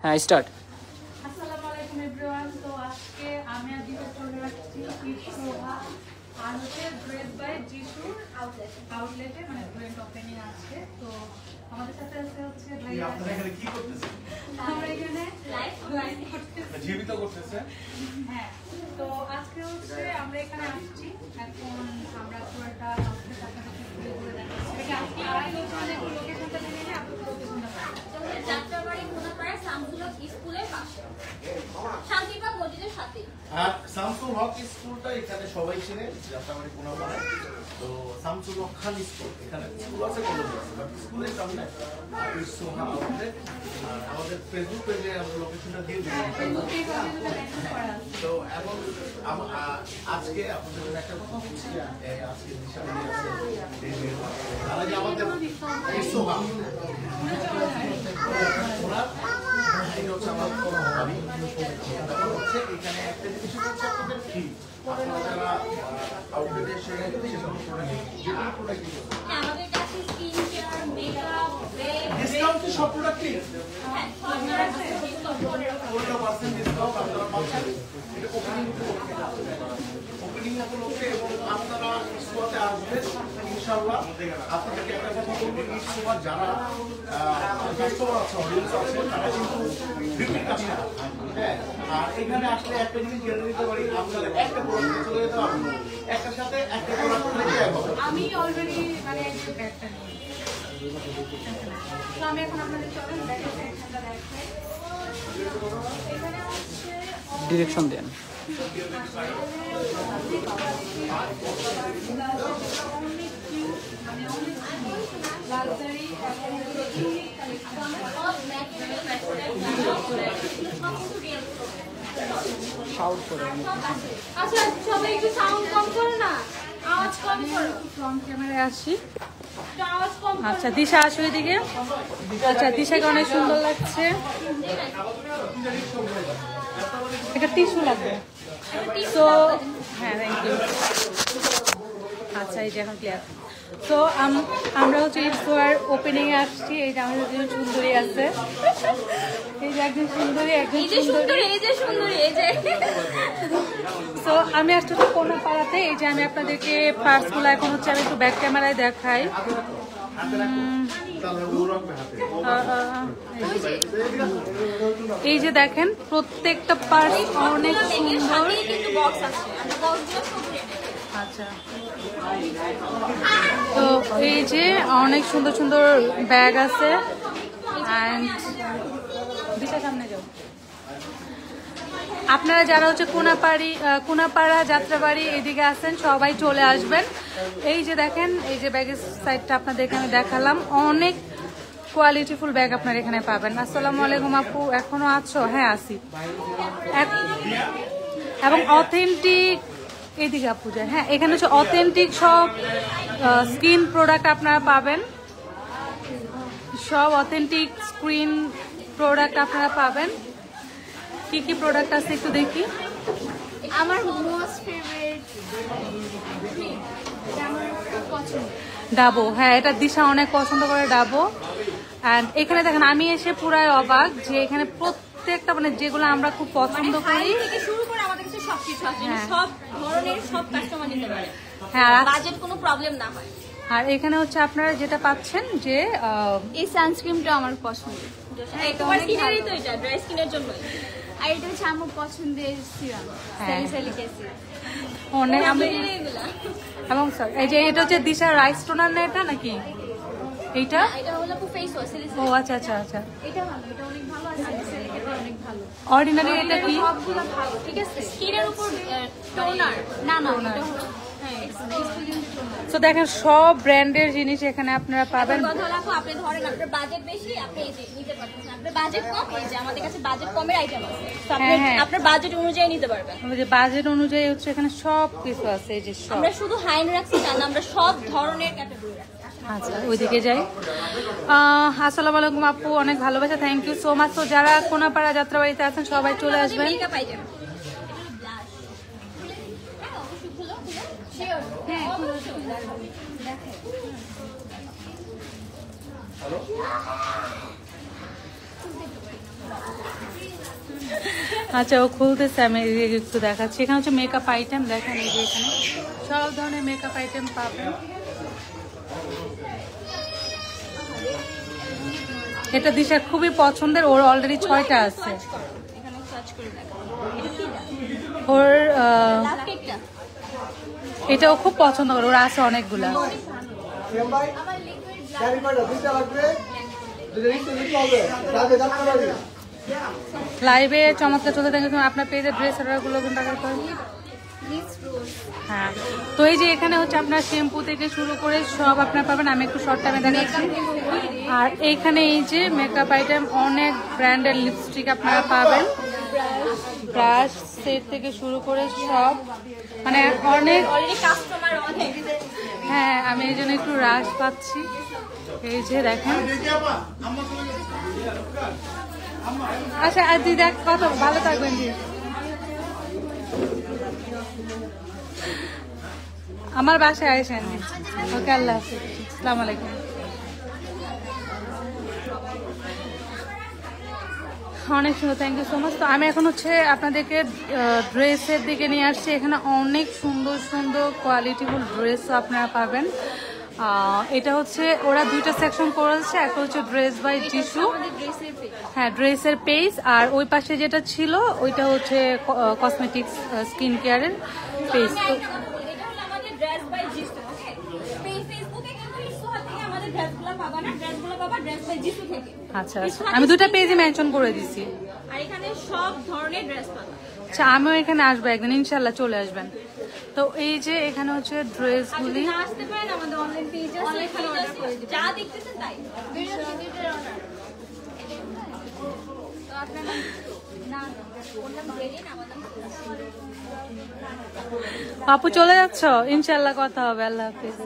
হ্যাঁ স্টার্ট। আসসালামু আলাইকুম এভরিওয়ান। তো আজকে আমি আর দিদি চলে আসছি ইশোহা আর হচ্ছে ড্রেস বাই যিশুর আউটলেটে, মানে ব্র্যান্ড ওপেনিং আছে। তো আমাদের সাথে আছে হচ্ছে ভাই। আপনারা এখানে কি করতেছেন? আমরা এখানে লাইভ করতেছি, জীবিত করতেছে। হ্যাঁ। তো আজকে হচ্ছে আমরা এখানে আসছি, এখন আমরা পুরোটা আউটলেট আপনাদেরকে ঘুরে ঘুরে দেখাচ্ছি। আজকে আর লোকেশনটা জেনে নিয়ে আপনাদের লোকেশনটা যাত্রাবাড়ি কোনাপাড়া শামসুল হক স্কুলের পাশে, শান্তিবাগ মসজিদের সাথে। আর শামসুল হক স্কুলটা এখানে সবাই চেনে, যাত্রাবাড়ি কোনাপাড়ায়। তো শামসুল হক খান স্কুল, এখানে স্কুল আছে, কলেজ আছে, বাট স্কুলের সামনে ইশোহা আউটলেট। আর আমাদের ফেসবুক পেজে আমরা লোকেশনটা দিয়ে দিই। তো এখন আজকে আপনাদের জন্য একটা কথা হচ্ছে, আজকে দিশা নিয়ে আছে তারা যে আমাদের ইশোহা এই হচ্ছে আমার ভাবি। তারপর হচ্ছে এখানে একটা জিনিস হচ্ছে আপনাদের ফি, আপনারা যারা আউটলেটে এসে সেসব প্রোডাক্ট আমাদের কাছে স্কিন কেয়ার, মেকআপ, ডিসকাউন্ট কি সব প্রোডাক্টই? হ্যাঁ, সব ডিসকাউন্ট করে রাখা। 15% ডিসকাউন্ট আপনারা পাচ্ছেন। এটা ওপেনিং উপলক্ষে, এবং আপনারা ইশোহাতে আসবেন ইনশাআল্লাহ। আপনাদেরকে একটা কথা বলবো, ইশোহা যারা কাস্টমার আছে, অডিয়েন্স আছে, তারা কিন্তু রিপিট কাস্টমার। হ্যাঁ, আর এখানে আসলে একটা জিনিস জেনে নিতে পারি, আপনারা একটা প্রোডাক্ট চলে যেতে পারবেন, একটার সাথে একটা প্রোডাক্ট নিতে হবে। আমি অলরেডি মানে ব্যাগটা নিয়ে, তো আমি এখন আপনাদের চলেন ব্যাগের সেকশনটা দেখাই। এখানে হচ্ছে ডিরেকশন দেন। লাক্সারি শাউট করে। আচ্ছা, সবাই একটু সাউন্ড কম করো না, আওয়াজ কম করো, ফ্রন্ট ক্যামেরায় আসি। একটু আওয়াজ কম করো। আচ্ছা দিশা আসো এদিকে। আচ্ছা দিশাকে অনেক সুন্দর লাগছে। একটা টিস্যু লাগবে। তো হ্যাঁ থ্যাংক ইউ। আচ্ছা এই যে এখন ক্লিয়ার। তো আমরা হচ্ছে ইশোহার ওপেনিং এ আসছি। এই যে আমাদের দুজন সুন্দরী আছে, এই যে একজন সুন্দরী, একজন এই যে সুন্দরী, সুন্দরী। এই যে সুন্দরী, এই যে তো আমি আসছি তো কোনাপাড়াতে। এই যে আমি আপনাদেরকে পার্সগুলো এখন হচ্ছে আমি একটু ব্যাক ক্যামেরায় দেখাই। এই যে দেখেন প্রত্যেকটা পার্স অনেক সুন্দর। সাথেই কিন্তু বক্স আছে, আমরা বক্সগুলো সব রেডি। আচ্ছা, তো এই যে অনেক সুন্দর সুন্দর ব্যাগ আছে। অ্যান্ড দিশা সামনে যাও। আপনারা যারা হচ্ছে কোনাপাড়া যাত্রাবাড়ি এদিকে আছেন সবাই চলে আসবেন। এই যে দেখেন, এই যে ব্যাগের সাইডটা আপনাদেরকে আমি দেখালাম, অনেক কোয়ালিটিফুল ব্যাগ আপনারা এখানে পাবেন। আসসালামু আলাইকুম আপু, এখনো আছো? হ্যাঁ আছি। এবং অথেন্টিক, এইদিকে আপু যায়। হ্যাঁ, এখানে হচ্ছে অথেন্টিক সব স্কিন প্রোডাক্ট আপনারা পাবেন, সব অথেন্টিক স্কিন প্রোডাক্ট আপনারা পাবেন। কি কি প্রোডাক্ট আছে একটু দেখি। আমার মোস্ট ফেভারিট আমার পছন্দ ডাবো, হ্যাঁ এটা দিশা অনেক পছন্দ করে ডাবো। অ্যান্ড এখানে দেখেন আমি এসে পুরাই অবাক যে এখানে প্রত্যেকটা মানে যেগুলো আমরা খুব পছন্দ করি, থেকে শুরু করে আমাদের কাছে সবকিছু আছে, হ্যাঁ। সব ধরনের সব কাস্টমার নিতে পারে, হ্যাঁ। বাজেট কোনো প্রবলেম না হয়। আর এখানে হচ্ছে আপনারা যেটা পাচ্ছেন যে এই সানস্ক্রিনটা আমার পছন্দ, এটা স্কিনেরই তো, এটা ড্রাই স্কিনের জন্য। আর এটা হচ্ছে আমার পছন্দের সিরাম, হ্যাঁ। Salicylic acid. অনেক আমি এগুলা এবং স্যার এই যে এটা হচ্ছে দিশা রাইস টোনার না, এটা নাকি এইটা? এটা হলো ফেস ওয়াশ। ও আচ্ছা আচ্ছা আচ্ছা। এটা ভালো, এটা অনেক ভালো, আর স্যালিসাইলিকটা অনেক ভালো। অর্ডিনারি এটা কি? সবগুলো ভালো, ঠিক আছে। স্কিনের উপর টোনার না না, এটা হলো হ্যাঁ এক্সপেরিয়েন্স টোনার। তো দেখেন সব ব্র্যান্ডের জিনিস এখানে আপনারা পাবেন। কথা হলো আপু, আপনি ধরেন আপনার বাজেট বেশি, আপনি এই যে নিতে পারতেছেন। আপনার বাজেট কম, এই যে আমাদের কাছে বাজেট কমের আইটেম আছে, তো আপনি হ্যাঁ। আপনার বাজেট অনুযায়ী নিতে পারবেন। আমাদের যে বাজেট অনুযায়ী হচ্ছে এখানে সব কিছু আছে, এই যে সব। আমরা শুধু হাইন রাখছি তা না, আমরা সব ধরনের ক্যাটাগরি রাখছি। আচ্ছা ওইদিকে যাই। আসসালামু আলাইকুম আপু, অনেক ভালোবাসা, থ্যাংক ইউ সো মাচ। তো যারা কোনাপাড়া যাত্রাবাড়িতে আছেন সবাই চলে আসবেন। মেকআপ আইটেম অবশ্যই খুলো, শিওর, হ্যাঁ অবশ্যই দেখাবো। হ্যালো আচ্ছা ও খুলতেছে, আমি একটু দেখাচ্ছি। এখানে হচ্ছে মেকআপ আইটেম, দেখেন এই যে এখানে সব ধরনের মেকআপ আইটেম পাবেন। এটা দিশা খুবই পছন্দের, ওর অলরেডি 6টা আছে। এখানে সার্চ করে দেখো এটা কি ওর লাভ কেকটা এটাও খুব পছন্দ করে, ওর আছে অনেকগুলা। আমার লিকুইড লাইভে চমৎকার চলতে থাকে, আপনার পেজে ড্রেস অর্ডারগুলো কিন্তু আগে করে। হ্যাঁ, তো এই যে এখানে হচ্ছে আপনার শ্যাম্পু থেকে শুরু করে সব আপনার পাবেন। আমি একটু শর্ট টাইমে দেখাচ্ছি। আর এইখানে এই যে মেকআপ আইটেম, অনেক ব্র্যান্ডের লিপস্টিক আপনারা পাবেন, ব্রাশ সেট থেকে শুরু করে সব, মানে অনেক। অলরেডি কাস্টমার অনেক। হ্যাঁ, আমি এই জন্য একটু রাশ পাচ্ছি। এই যে দেখেন। আচ্ছা আর দিদি দেখ কত ভালো থাকবেন দিদি। আমার বাসায় আসেন। ওকে, আল্লাহ হাফিজ, আসসালামু আলাইকুম। অনেক সুন্দর, থ্যাংক ইউ সো মাচ। তো আমি এখন হচ্ছে আপনাদেরকে ড্রেসের দিকে নিয়ে আসছি। এখানে অনেক সুন্দর সুন্দর কোয়ালিটিফুল ড্রেস আপনারা পাবেন। এটা হচ্ছে ওরা 2টা সেকশন করেছে, একটা হচ্ছে ড্রেস বাই টিস্যু, হ্যাঁ ড্রেসের পেজ, আর ওই পাশে যেটা ছিল ওইটা হচ্ছে কসমেটিক্স স্কিন কেয়ারের পেজ। তো এটা হলো আমাদের ড্রেস বাই জিসু, ওকে? ফেসবুকে কিন্তু ইসুহা থেকে আমাদের ড্রেসগুলো পাবা না, ড্রেসগুলো পাবা ড্রেস বাই জিসু থেকে। আচ্ছা আচ্ছা, আমি 2টা পেজে মেনশন করে দিছি। আর এখানে সব ধরনের ড্রেস পাবা। আচ্ছা, আমিও এখানে আসবো একদিন, ইনশাল্লাহ চলে আসবেন। তো এই যে এখানে হচ্ছে ড্রেসগুলি, না আসতে পারেন আমাদের অনলাইন পেজ আছে, অনলাইন অর্ডার করে দিবেন, যা দেখতেছেন তাই। তো আপনার না ওর নাম জেরিন, আমার নাম আপু চলে যাচ্ছ? ইনশাল্লাহ কথা হবে, আল্লাহ হাফিজ।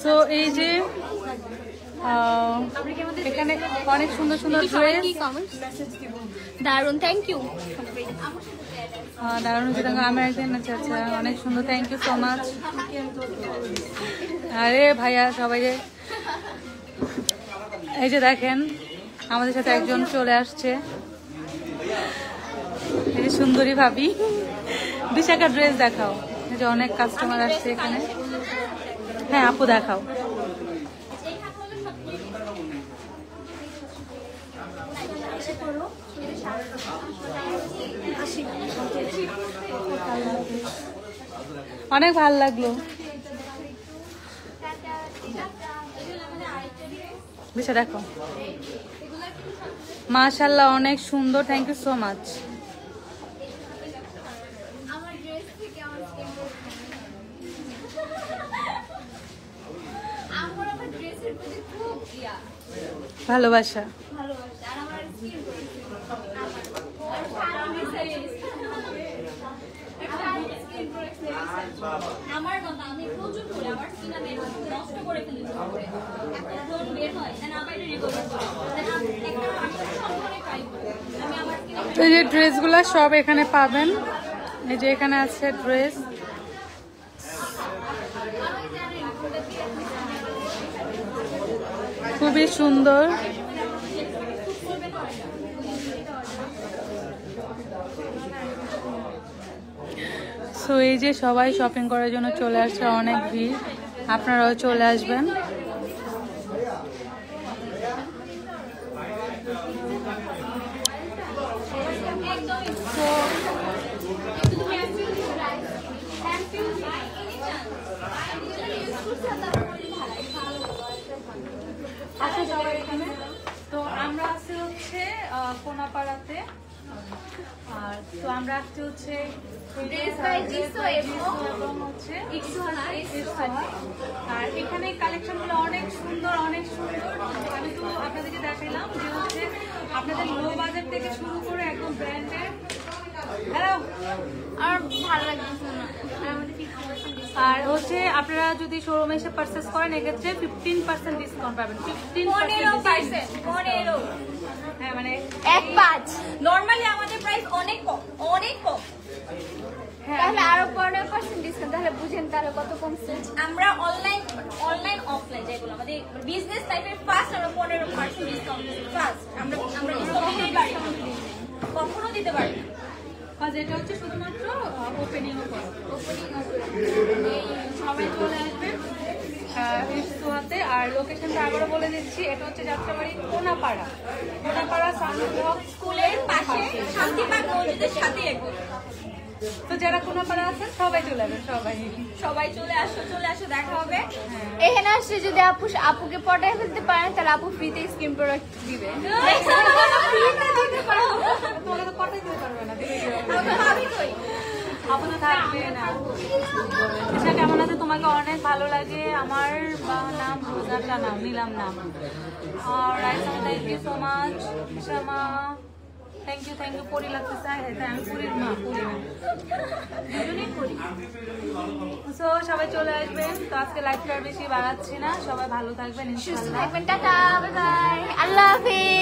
সো এই যে এখানে অনেক সুন্দর সুন্দর ড্রেস, দারুন, থ্যাংক ইউ। দারুণ হচ্ছে। আমার একদিন, আচ্ছা আচ্ছা, অনেক সুন্দর, থ্যাংক ইউ সো মাচ। আরে ভাইয়া সবাই যে এই যে দেখেন আমাদের সাথে একজন চলে আসছে, এই যে সুন্দরী ভাবি। দিশাকা ড্রেস দেখাও, এই যে অনেক কাস্টমার আসছে এখানে। হ্যাঁ আপু দেখাও। অনেক ভালো লাগলো। দিশা দেখো, মাশাআল্লাহ অনেক সুন্দর, থ্যাংক ইউ সো মাচ। আমার ড্রেস থেকে আমার ড্রেসের প্রতি খুব ভালোবাসা। ভালোবাসা, আর আমার স্কিন আমার কথা, আমি প্রচুর করে আমার স্কিন আমি নষ্ট করে ফেলি, একটা ব্রণ বের হয় দেন আবার এটা রিকভার করি, দেন একটা মাসে সব ধরে ট্রাই করি আমি আমার স্কিন। তো এই যে ড্রেসগুলো সব এখানে পাবেন, এই যে এখানে আছে ড্রেস, খুবই সুন্দর। সো এই যে সবাই শপিং করার জন্য চলে আসছে, অনেক ভিড়, আপনারাও চলে আসবেন। আচ্ছা সবাই এখানে, তো আমরা আছি হচ্ছে কোনাপাড়াতে, আর তো আমরা আসছি হচ্ছে আর এখানে কালেকশনগুলো অনেক সুন্দর, অনেক সুন্দর। আমি তো আপনাদেরকে দেখাইলাম যে হচ্ছে আপনাদের লো বাজেট থেকে শুরু করে একদম ব্র্যান্ডেড। হ্যালো, আর ভালো লাগছে না। আর হচ্ছে আপনারা যদি শোরুমে এসে পারচেস করেন এক্ষেত্রে 15% ডিসকাউন্ট পাবেন। 15%। হ্যাঁ মানে 1.5 নরমালি আমাদের প্রাইস অনেক কম, অনেক কম। হ্যাঁ তাহলে আরো 15% ডিসকাউন্ট, তাহলে বুঝেন তাহলে কত কমছে। আমরা অনলাইন অফলাইন যেগুলো আমাদের বিজনেস টাইপের ফার্স্ট আমরা 15% ডিসকাউন্ট ফার্স্ট আমরা ডিসকাউন্ট দিতে পারি, কখনো দিতে পারি না। কাজ এটা হচ্ছে শুধুমাত্র ওপেনিং উপর। সবাই চলে আসবে ইফসোয়াতে। আর লোকেশনটা আবারও বলে দিচ্ছি, এটা হচ্ছে যাত্রাবাড়ি কোনাপাড়া সাউন্ড স্কুলের পাশে শান্তিবাগ মসজিদের সাথে একদম। তো যারা কোনাপাড়া আছেন সবাই চলে যাবেন, সবাই চলে আসো, দেখা হবে। এখানে আসলে যদি আপুকে পটায় ফেলতে পারেন তাহলে আপু ফ্রিতে স্কিন প্রোডাক্ট দিবে। তোমরা তো কথাই দিতে পারবে না, দিবে ভাবি কই? আপু তো থাকবে না। আচ্ছা কেমন আছে? তোমাকে অনেক ভালো লাগে। আমার নাম রোজাটা নাম নিলাম নাম। Thank you so much Shyama, thank you পরি লাগতেছে। আমি পুরীর মা, পুরী না, দুজনেই পুরী। সো সবাই চলে আসবেন। তো আজকে লাইফটা বেশি বাড়াচ্ছি না, সবাই ভালো থাকবেন ইনশাআল্লাহ। টাটা, বাই বাই, আল্লাহ হাফেজ।